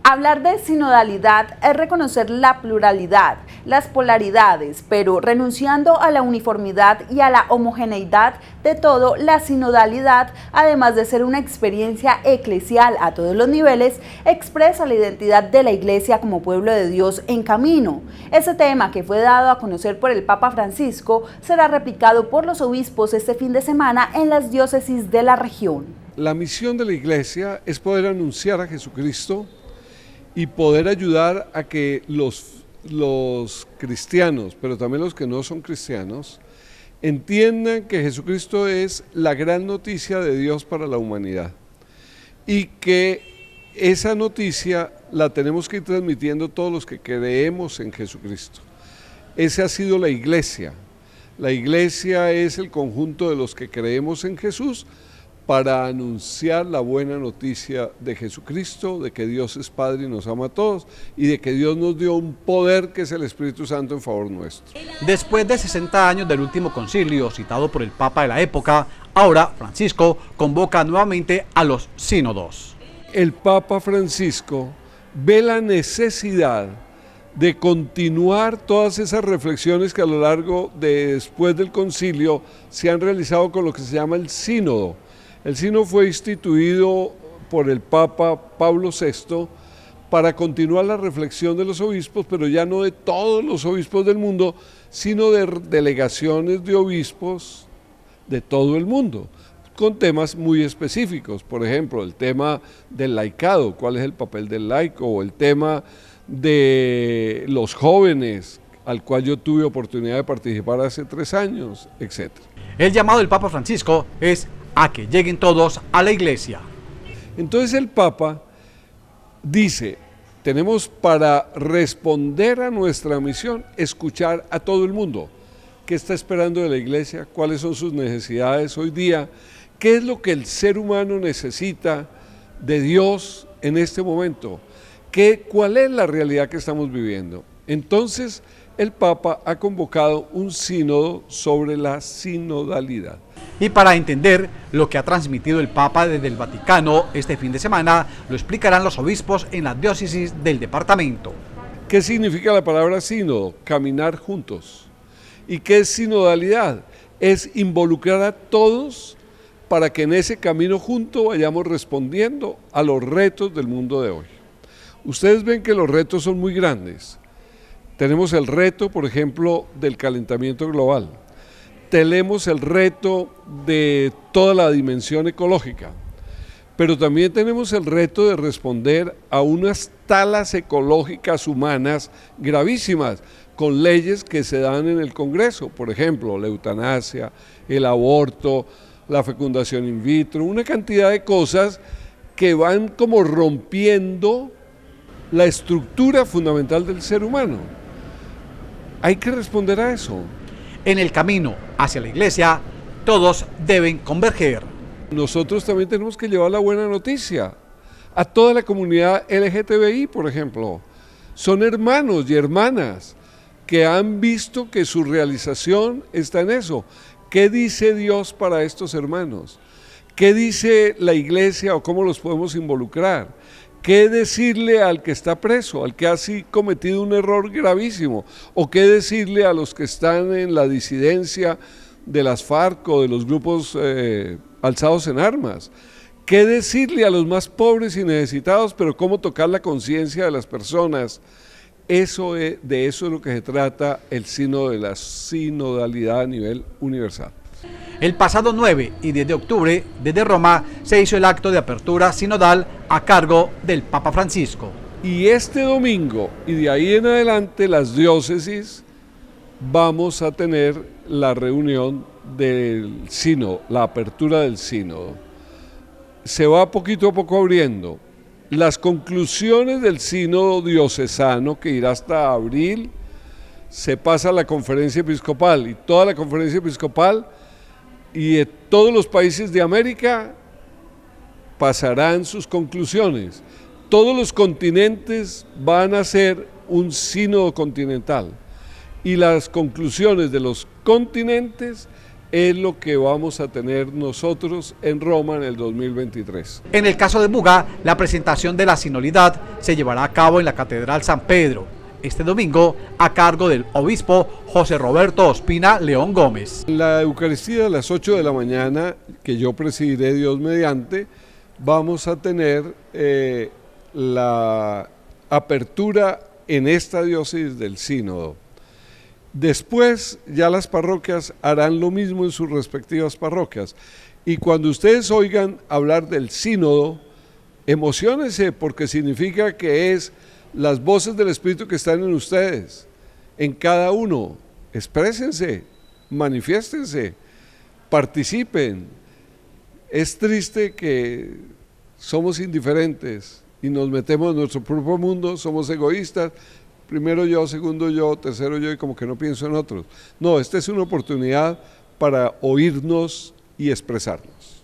Hablar de sinodalidad es reconocer la pluralidad, las polaridades, pero renunciando a la uniformidad y a la homogeneidad de todo, la sinodalidad, además de ser una experiencia eclesial a todos los niveles, expresa la identidad de la Iglesia como pueblo de Dios en camino. Ese tema, que fue dado a conocer por el Papa Francisco, será replicado por los obispos este fin de semana en las diócesis de la región. La misión de la Iglesia es poder anunciar a Jesucristo y poder ayudar a que los cristianos, pero también los que no son cristianos, entiendan que Jesucristo es la gran noticia de Dios para la humanidad y que esa noticia la tenemos que ir transmitiendo todos los que creemos en Jesucristo. Esa ha sido la Iglesia. La Iglesia es el conjunto de los que creemos en Jesús para anunciar la buena noticia de Jesucristo, de que Dios es Padre y nos ama a todos, y de que Dios nos dio un poder que es el Espíritu Santo en favor nuestro. Después de 60 años del último concilio citado por el Papa de la época, ahora Francisco convoca nuevamente a los sínodos. El Papa Francisco ve la necesidad de continuar todas esas reflexiones que a lo largo después del concilio se han realizado con lo que se llama el sínodo. El sínodo fue instituido por el Papa Pablo VI para continuar la reflexión de los obispos, pero ya no de todos los obispos del mundo, sino de delegaciones de obispos de todo el mundo, con temas muy específicos. Por ejemplo, el tema del laicado, cuál es el papel del laico, o el tema de los jóvenes, al cual yo tuve oportunidad de participar hace 3 años, etc. El llamado del Papa Francisco es a que lleguen todos a la Iglesia. Entonces el Papa dice, tenemos para responder a nuestra misión, escuchar a todo el mundo. ¿Qué está esperando de la Iglesia? ¿Cuáles son sus necesidades hoy día? ¿Qué es lo que el ser humano necesita de Dios en este momento? ¿Cuál es la realidad que estamos viviendo? Entonces el Papa ha convocado un sínodo sobre la sinodalidad. Y para entender lo que ha transmitido el Papa desde el Vaticano este fin de semana, lo explicarán los obispos en las diócesis del departamento. ¿Qué significa la palabra sínodo? Caminar juntos. ¿Y qué es sinodalidad? Es involucrar a todos para que en ese camino junto vayamos respondiendo a los retos del mundo de hoy. Ustedes ven que los retos son muy grandes. Tenemos el reto, por ejemplo, del calentamiento global. Tenemos el reto de toda la dimensión ecológica, pero también tenemos el reto de responder a unas talas ecológicas humanas gravísimas, con leyes que se dan en el Congreso, por ejemplo, la eutanasia, el aborto, la fecundación in vitro, una cantidad de cosas que van como rompiendo la estructura fundamental del ser humano. Hay que responder a eso. En el camino hacia la Iglesia, todos deben converger. Nosotros también tenemos que llevar la buena noticia a toda la comunidad LGTBI, por ejemplo. Son hermanos y hermanas que han visto que su realización está en eso. ¿Qué dice Dios para estos hermanos? ¿Qué dice la Iglesia o cómo los podemos involucrar? ¿Qué decirle al que está preso, al que ha cometido un error gravísimo? ¿O qué decirle a los que están en la disidencia de las FARC o de los grupos alzados en armas? ¿Qué decirle a los más pobres y necesitados, pero cómo tocar la conciencia de las personas? De eso es lo que se trata el sínodo de la sinodalidad a nivel universal. El pasado 9 y 10 de octubre, desde Roma, se hizo el acto de apertura sinodal a cargo del Papa Francisco. Y este domingo, y de ahí en adelante, las diócesis, vamos a tener la reunión del sínodo, la apertura del sínodo. Se va poquito a poco abriendo. Las conclusiones del sínodo diocesano, que irá hasta abril, se pasa a la conferencia episcopal, y toda la conferencia episcopal y de todos los países de América pasarán sus conclusiones. Todos los continentes van a hacer un sínodo continental y las conclusiones de los continentes es lo que vamos a tener nosotros en Roma en el 2023. En el caso de Buga, la presentación de la sinodalidad se llevará a cabo en la Catedral San Pedro, este domingo a cargo del obispo José Roberto Ospina León Gómez. La Eucaristía a las 8 de la mañana, que yo presidiré Dios mediante, vamos a tener la apertura en esta diócesis del sínodo. Después ya las parroquias harán lo mismo en sus respectivas parroquias. Y cuando ustedes oigan hablar del sínodo, emociónense porque significa que es las voces del Espíritu que están en ustedes, en cada uno. Exprésense, manifiéstense, participen. Es triste que somos indiferentes y nos metemos en nuestro propio mundo, somos egoístas. Primero yo, segundo yo, tercero yo, y como que no pienso en otros. No, esta es una oportunidad para oírnos y expresarnos.